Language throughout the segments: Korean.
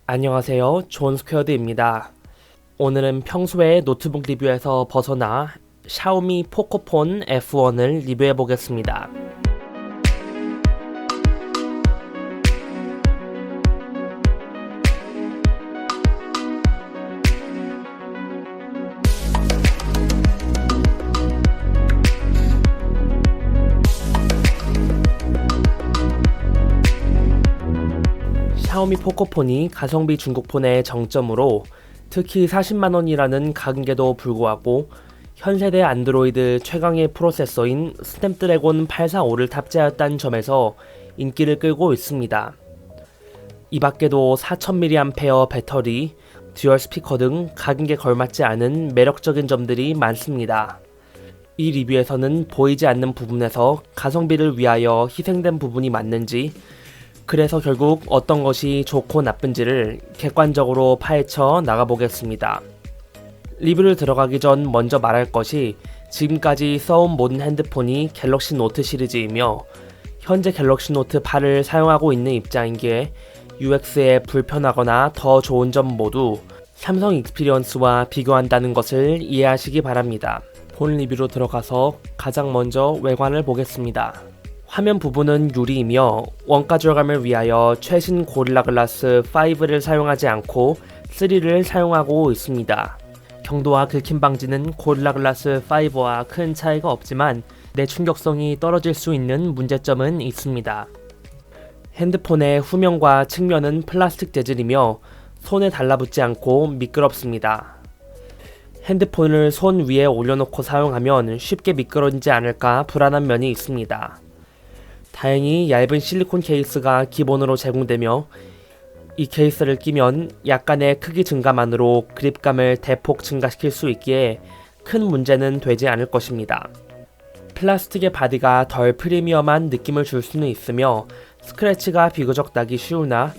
안녕하세요. 존 스퀘어드입니다. 오늘은 평소의 노트북 리뷰에서 벗어나 샤오미 포코폰 F1을 리뷰해 보겠습니다. 샤오미 포코폰이 가성비 중국폰의 정점으로 특히 40만원이라는 가격에도 불구하고 현세대 안드로이드 최강의 프로세서인 스냅드래곤 845를 탑재하였다는 점에서 인기를 끌고 있습니다. 이 밖에도 4000mAh 배터리, 듀얼 스피커 등 가격에 걸맞지 않은 매력적인 점들이 많습니다. 이 리뷰에서는 보이지 않는 부분에서 가성비를 위하여 희생된 부분이 맞는지, 그래서 결국 어떤 것이 좋고 나쁜지를 객관적으로 파헤쳐 나가보겠습니다. 리뷰를 들어가기 전 먼저 말할 것이 지금까지 써온 모든 핸드폰이 갤럭시 노트 시리즈이며 현재 갤럭시 노트 8을 사용하고 있는 입장인기에 UX에 불편하거나 더 좋은 점 모두 삼성 익스피리언스와 비교한다는 것을 이해하시기 바랍니다. 본 리뷰로 들어가서 가장 먼저 외관을 보겠습니다. 화면 부분은 유리이며 원가 절감을 위하여 최신 고릴라 글라스 5를 사용하지 않고 3를 사용하고 있습니다. 경도와 긁힘 방지는 고릴라 글라스 5와 큰 차이가 없지만 내 충격성이 떨어질 수 있는 문제점은 있습니다. 핸드폰의 후면과 측면은 플라스틱 재질이며 손에 달라붙지 않고 미끄럽습니다. 핸드폰을 손 위에 올려놓고 사용하면 쉽게 미끄러지지 않을까 불안한 면이 있습니다. 다행히 얇은 실리콘 케이스가 기본으로 제공되며 이 케이스를 끼면 약간의 크기 증가만으로 그립감을 대폭 증가시킬 수 있기에 큰 문제는 되지 않을 것입니다. 플라스틱의 바디가 덜 프리미엄한 느낌을 줄 수는 있으며 스크래치가 비교적 나기 쉬우나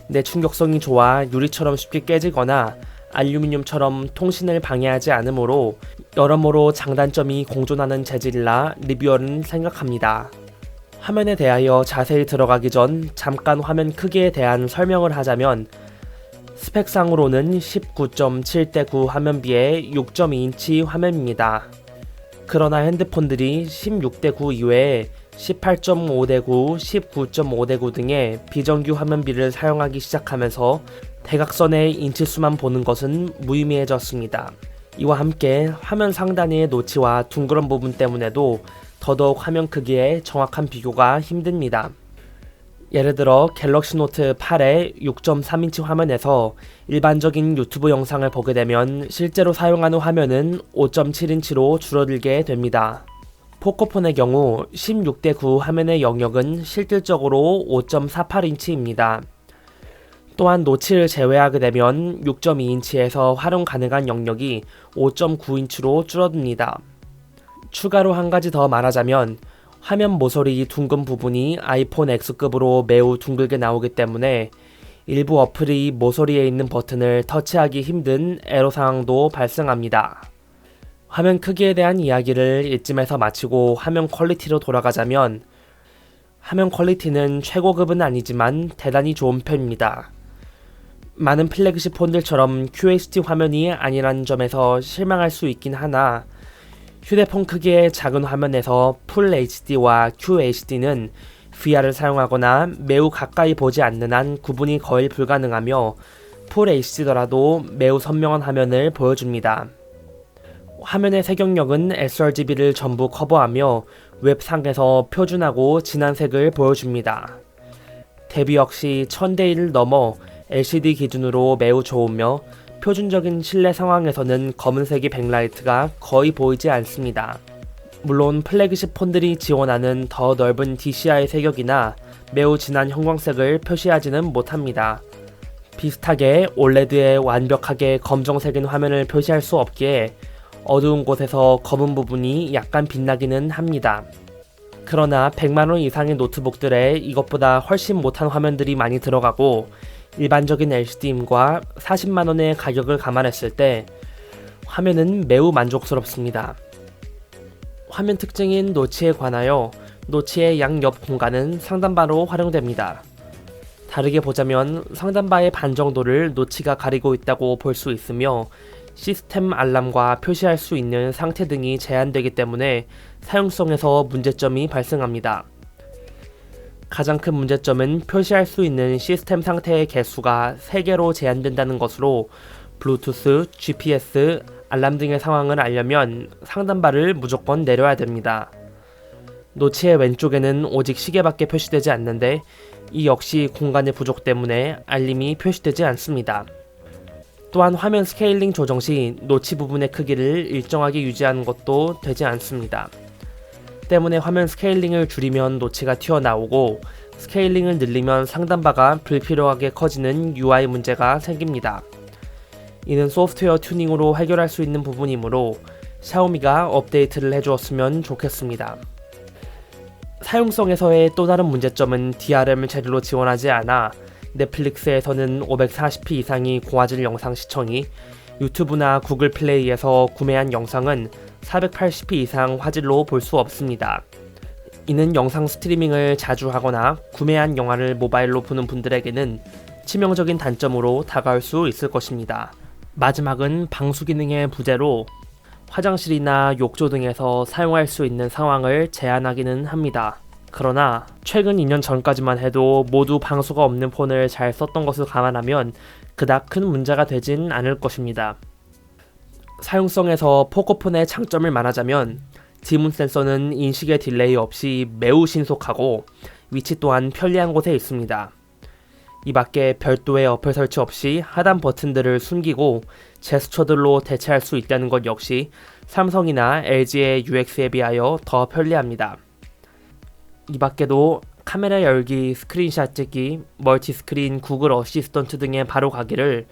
내 충격성이 좋아 유리처럼 쉽게 깨지거나 알루미늄처럼 통신을 방해하지 않으므로 여러모로 장단점이 공존하는 재질이라 리뷰어는 생각합니다. 화면에 대하여 자세히 들어가기 전 잠깐 화면 크기에 대한 설명을 하자면 스펙상으로는 19.7:9 화면비의 6.2인치 화면입니다. 그러나 핸드폰들이 16:9 이외에 18.5:9, 19.5:9 등의 비정규 화면비를 사용하기 시작하면서 대각선의 인치수만 보는 것은 무의미해졌습니다. 이와 함께 화면 상단의 노치와 둥그런 부분 때문에도 더더욱 화면 크기의 정확한 비교가 힘듭니다. 예를 들어 갤럭시 노트 8의 6.3인치 화면에서 일반적인 유튜브 영상을 보게 되면 실제로 사용하는 화면은 5.7인치로 줄어들게 됩니다. 포코폰의 경우 16:9 화면의 영역은 실질적으로 5.48인치입니다. 또한 노치를 제외하게 되면 6.2인치에서 활용 가능한 영역이 5.9인치로 줄어듭니다. 추가로 한 가지 더 말하자면 화면 모서리 둥근 부분이 아이폰 X급으로 매우 둥글게 나오기 때문에 일부 어플이 모서리에 있는 버튼을 터치하기 힘든 에러 상황도 발생합니다. 화면 크기에 대한 이야기를 이쯤에서 마치고 화면 퀄리티로 돌아가자면 화면 퀄리티는 최고급은 아니지만 대단히 좋은 편입니다. 많은 플래그십 폰들처럼 QHD 화면이 아니라는 점에서 실망할 수 있긴 하나 휴대폰 크기의 작은 화면에서 풀 HD와 QHD는 VR을 사용하거나 매우 가까이 보지 않는 한 구분이 거의 불가능하며 풀 HD더라도 매우 선명한 화면을 보여줍니다. 화면의 색영역은 sRGB를 전부 커버하며 웹상에서 표준하고 진한 색을 보여줍니다. 대비 역시 1000대1을 넘어 LCD 기준으로 매우 좋으며 표준적인 실내 상황에서는 검은색이 백라이트가 거의 보이지 않습니다. 물론 플래그십 폰들이 지원하는 더 넓은 DCI 색역이나 매우 진한 형광색을 표시하지는 못합니다. 비슷하게 OLED에 완벽하게 검정색인 화면을 표시할 수 없기에 어두운 곳에서 검은 부분이 약간 빛나기는 합니다. 그러나 100만원 이상의 노트북들에 이것보다 훨씬 못한 화면들이 많이 들어가고 일반적인 LCD임과 40만원의 가격을 감안했을 때 화면은 매우 만족스럽습니다. 화면 특징인 노치에 관하여 노치의 양옆 공간은 상단바로 활용됩니다. 다르게 보자면 상단바의 반 정도를 노치가 가리고 있다고 볼 수 있으며 시스템 알람과 표시할 수 있는 상태 등이 제한되기 때문에 사용성에서 문제점이 발생합니다. 가장 큰 문제점은 표시할 수 있는 시스템 상태의 개수가 3개로 제한된다는 것으로 블루투스, GPS, 알람 등의 상황을 알려면 상단바를 무조건 내려야 됩니다. 노치의 왼쪽에는 오직 시계밖에 표시되지 않는데 이 역시 공간의 부족 때문에 알림이 표시되지 않습니다. 또한 화면 스케일링 조정 시 노치 부분의 크기를 일정하게 유지하는 것도 되지 않습니다. 때문에 화면 스케일링을 줄이면 노치가 튀어나오고 스케일링을 늘리면 상단바가 불필요하게 커지는 UI 문제가 생깁니다. 이는 소프트웨어 튜닝으로 해결할 수 있는 부분이므로 샤오미가 업데이트를 해주었으면 좋겠습니다. 사용성에서의 또 다른 문제점은 DRM을 제대로 지원하지 않아 넷플릭스에서는 540p 이상이 고화질 영상 시청이, 유튜브나 구글 플레이에서 구매한 영상은 480p 이상 화질로 볼 수 없습니다. 이는 영상 스트리밍을 자주 하거나 구매한 영화를 모바일로 보는 분들에게는 치명적인 단점으로 다가올 수 있을 것입니다. 마지막은 방수 기능의 부재로 화장실이나 욕조 등에서 사용할 수 있는 상황을 제한하기는 합니다. 그러나 최근 2년 전까지만 해도 모두 방수가 없는 폰을 잘 썼던 것을 감안하면 그닥 큰 문제가 되진 않을 것입니다. 사용성에서 포코폰의 장점을 말하자면 지문 센서는 인식의 딜레이 없이 매우 신속하고 위치 또한 편리한 곳에 있습니다. 이 밖에 별도의 어플 설치 없이 하단 버튼들을 숨기고 제스처들로 대체할 수 있다는 것 역시 삼성이나 LG의 UX에 비하여 더 편리합니다. 이 밖에도 카메라 열기, 스크린샷 찍기, 멀티스크린, 구글 어시스턴트 등의 바로 가기를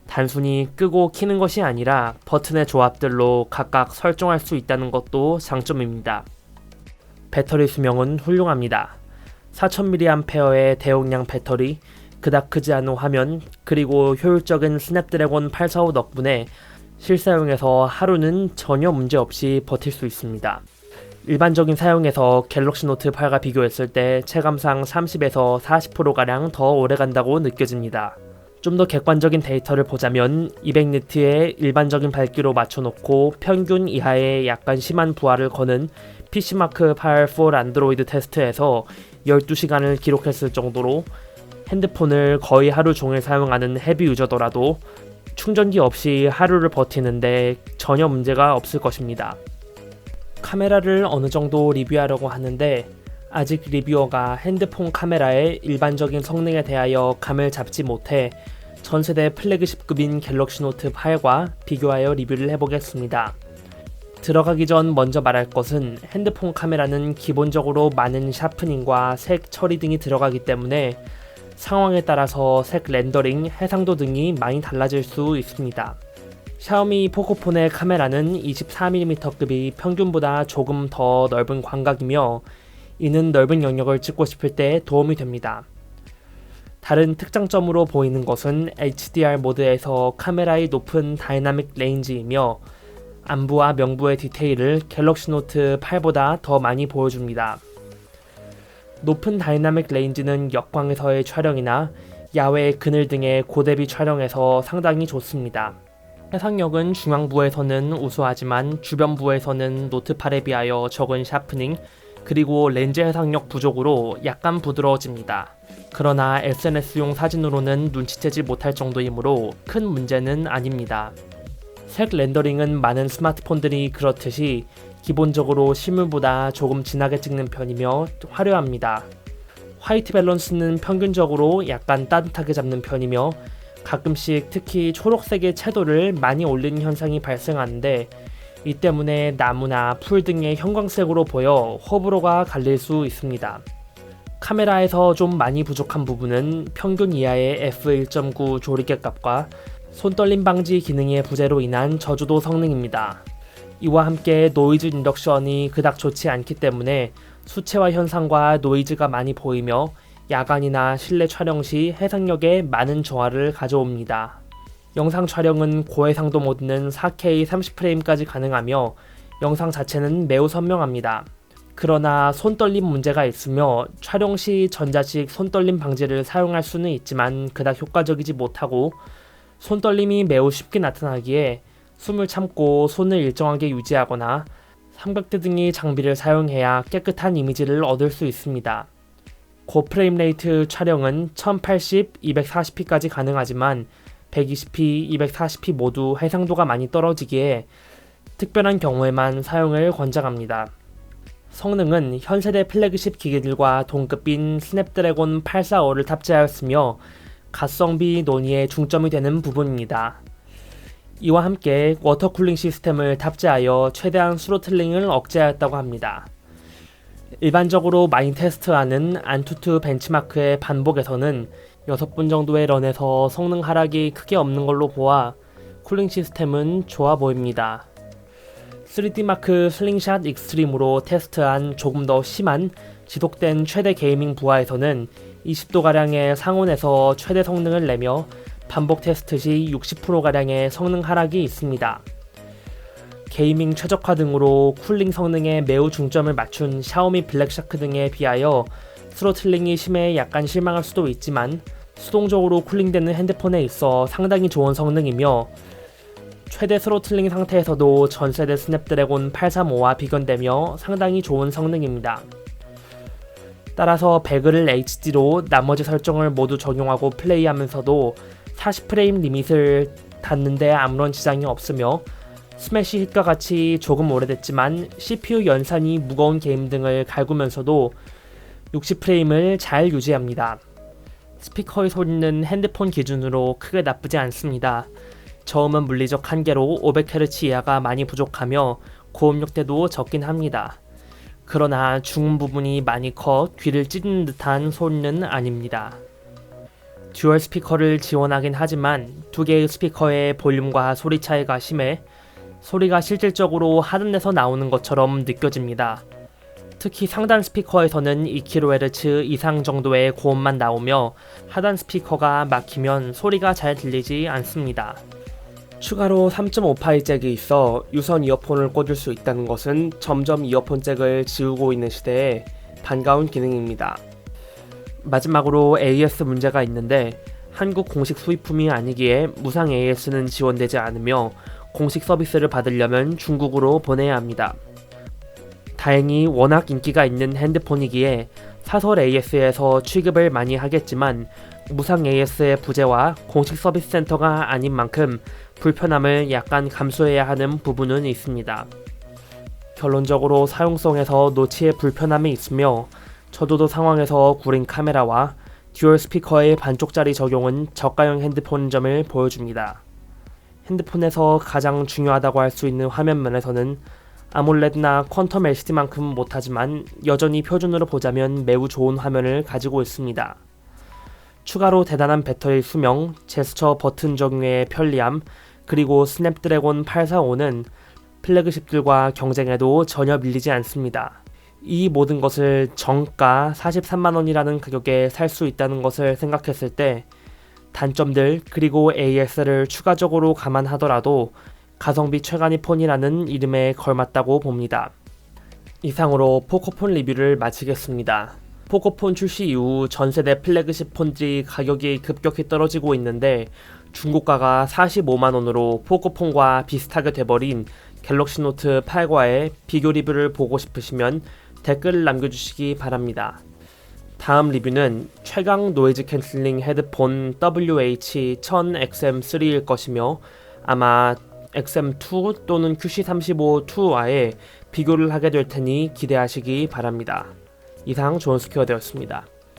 단순히 끄고 켜는 것이 아니라 버튼의 조합들로 각각 설정할 수 있다는 것도 장점입니다. 배터리 수명은 훌륭합니다. 4000mAh의 대용량 배터리, 그닥 크지 않은 화면, 그리고 효율적인 스냅드래곤 845 덕분에 실사용에서 하루는 전혀 문제없이 버틸 수 있습니다. 일반적인 사용에서 갤럭시 노트 8과 비교했을 때 체감상 30에서 40%가량 더 오래간다고 느껴집니다. 좀 더 객관적인 데이터를 보자면 200니트의 일반적인 밝기로 맞춰놓고 평균 이하의 약간 심한 부하를 거는 PC마크 8 안드로이드 테스트에서 12시간을 기록했을 정도로 핸드폰을 거의 하루 종일 사용하는 헤비 유저더라도 충전기 없이 하루를 버티는데 전혀 문제가 없을 것입니다. 카메라를 어느 정도 리뷰하려고 하는데 아직 리뷰어가 핸드폰 카메라의 일반적인 성능에 대하여 감을 잡지 못해 전세대 플래그십급인 갤럭시 노트 8과 비교하여 리뷰를 해보겠습니다. 들어가기 전 먼저 말할 것은 핸드폰 카메라는 기본적으로 많은 샤프닝과 색 처리 등이 들어가기 때문에 상황에 따라서 색 렌더링, 해상도 등이 많이 달라질 수 있습니다. 샤오미 포코폰의 카메라는 24mm급이 평균보다 조금 더 넓은 광각이며 이는 넓은 영역을 찍고 싶을 때 도움이 됩니다. 다른 특장점으로 보이는 것은 HDR 모드에서 카메라의 높은 다이나믹 레인지이며 안부와 명부의 디테일을 갤럭시 노트 8보다 더 많이 보여줍니다. 높은 다이나믹 레인지는 역광에서의 촬영이나 야외 그늘 등의 고대비 촬영에서 상당히 좋습니다. 해상력은 중앙부에서는 우수하지만 주변부에서는 노트 8에 비하여 적은 샤프닝, 그리고 렌즈 해상력 부족으로 약간 부드러워집니다. 그러나 SNS용 사진으로는 눈치채지 못할 정도이므로 큰 문제는 아닙니다. 색 렌더링은 많은 스마트폰들이 그렇듯이 기본적으로 실물보다 조금 진하게 찍는 편이며 화려합니다. 화이트 밸런스는 평균적으로 약간 따뜻하게 잡는 편이며 가끔씩 특히 초록색의 채도를 많이 올리는 현상이 발생하는데 이 때문에 나무나 풀 등의 형광색으로 보여 호불호가 갈릴 수 있습니다. 카메라에서 좀 많이 부족한 부분은 평균 이하의 f1.9 조리개 값과 손떨림 방지 기능의 부재로 인한 저주도 성능입니다. 이와 함께 노이즈 인덕션이 그닥 좋지 않기 때문에 수채화 현상과 노이즈가 많이 보이며 야간이나 실내 촬영 시 해상력에 많은 저하를 가져옵니다. 영상 촬영은 고해상도 모드는 4K 30프레임까지 가능하며 영상 자체는 매우 선명합니다. 그러나 손떨림 문제가 있으며 촬영 시 전자식 손떨림 방지를 사용할 수는 있지만 그닥 효과적이지 못하고 손떨림이 매우 쉽게 나타나기에 숨을 참고 손을 일정하게 유지하거나 삼각대 등의 장비를 사용해야 깨끗한 이미지를 얻을 수 있습니다. 고프레임 레이트 촬영은 1080, 240p까지 가능하지만 120p, 240p 모두 해상도가 많이 떨어지기에 특별한 경우에만 사용을 권장합니다. 성능은 현세대 플래그십 기기들과 동급인 스냅드래곤 845를 탑재하였으며 가성비 논의의 중점이 되는 부분입니다. 이와 함께 워터쿨링 시스템을 탑재하여 최대한 스로틀링을 억제하였다고 합니다. 일반적으로 많이 테스트하는 안투투 벤치마크의 반복에서는 6분 정도의 런에서 성능 하락이 크게 없는 걸로 보아 쿨링 시스템은 좋아 보입니다. 3D마크 슬링샷 익스트림으로 테스트한 조금 더 심한 지속된 최대 게이밍 부하에서는 20도가량의 상온에서 최대 성능을 내며 반복 테스트 시 60%가량의 성능 하락이 있습니다. 게이밍 최적화 등으로 쿨링 성능에 매우 중점을 맞춘 샤오미 블랙샤크 등에 비하여 스로틀링이 심해 약간 실망할 수도 있지만 수동적으로 쿨링되는 핸드폰에 있어 상당히 좋은 성능이며 최대 스로틀링 상태에서도 전세대 스냅드래곤 835와 비견되며 상당히 좋은 성능입니다. 따라서 배그를 HD로 나머지 설정을 모두 적용하고 플레이하면서도 40프레임 리밋을 닿는데 아무런 지장이 없으며 스매시 힛과 같이 조금 오래됐지만 CPU 연산이 무거운 게임 등을 갈구면서도 60프레임을 잘 유지합니다. 스피커의 소리는 핸드폰 기준으로 크게 나쁘지 않습니다. 저음은 물리적 한계로 500Hz 이하가 많이 부족하며 고음역대도 적긴 합니다. 그러나 중음 부분이 많이 커 귀를 찌르는 듯한 소리는 아닙니다. 듀얼 스피커를 지원하긴 하지만 두 개의 스피커의 볼륨과 소리 차이가 심해 소리가 실질적으로 하단에서 나오는 것처럼 느껴집니다. 특히 상단 스피커에서는 2kHz 이상 정도의 고음만 나오며 하단 스피커가 막히면 소리가 잘 들리지 않습니다. 추가로 3.5파이 잭이 있어 유선 이어폰을 꽂을 수 있다는 것은 점점 이어폰 잭을 지우고 있는 시대에 반가운 기능입니다. 마지막으로 AS 문제가 있는데 한국 공식 수입품이 아니기에 무상 AS는 지원되지 않으며 공식 서비스를 받으려면 중국으로 보내야 합니다. 다행히 워낙 인기가 있는 핸드폰이기에 사설 AS에서 취급을 많이 하겠지만 무상 AS의 부재와 공식 서비스 센터가 아닌 만큼 불편함을 약간 감수해야 하는 부분은 있습니다. 결론적으로 사용성에서 노치의 불편함이 있으며 저조도 상황에서 구린 카메라와 듀얼 스피커의 반쪽짜리 적용은 저가형 핸드폰인 점을 보여줍니다. 핸드폰에서 가장 중요하다고 할 수 있는 화면면에서는 아몰레드나 퀀텀 LCD만큼은 못하지만 여전히 표준으로 보자면 매우 좋은 화면을 가지고 있습니다. 추가로 대단한 배터리 수명, 제스처 버튼 적용의 편리함, 그리고 스냅드래곤 845는 플래그십들과 경쟁해도 전혀 밀리지 않습니다. 이 모든 것을 정가 43만원이라는 가격에 살 수 있다는 것을 생각했을 때 단점들 그리고 AS를 추가적으로 감안하더라도 가성비 최강의 폰이라는 이름에 걸맞다고 봅니다. 이상으로 포코폰 리뷰를 마치겠습니다. 포코폰 출시 이후 전세대 플래그십 폰들이 가격이 급격히 떨어지고 있는데 중고가가 45만원으로 포코폰과 비슷하게 돼버린 갤럭시 노트 8과의 비교 리뷰를 보고 싶으시면 댓글을 남겨주시기 바랍니다. 다음 리뷰는 최강 노이즈 캔슬링 헤드폰 WH-1000XM3일 것이며 아마 XM2 또는 QC35-2와의 비교를 하게 될 테니 기대하시기 바랍니다. 이상 존스퀘어되었습니다.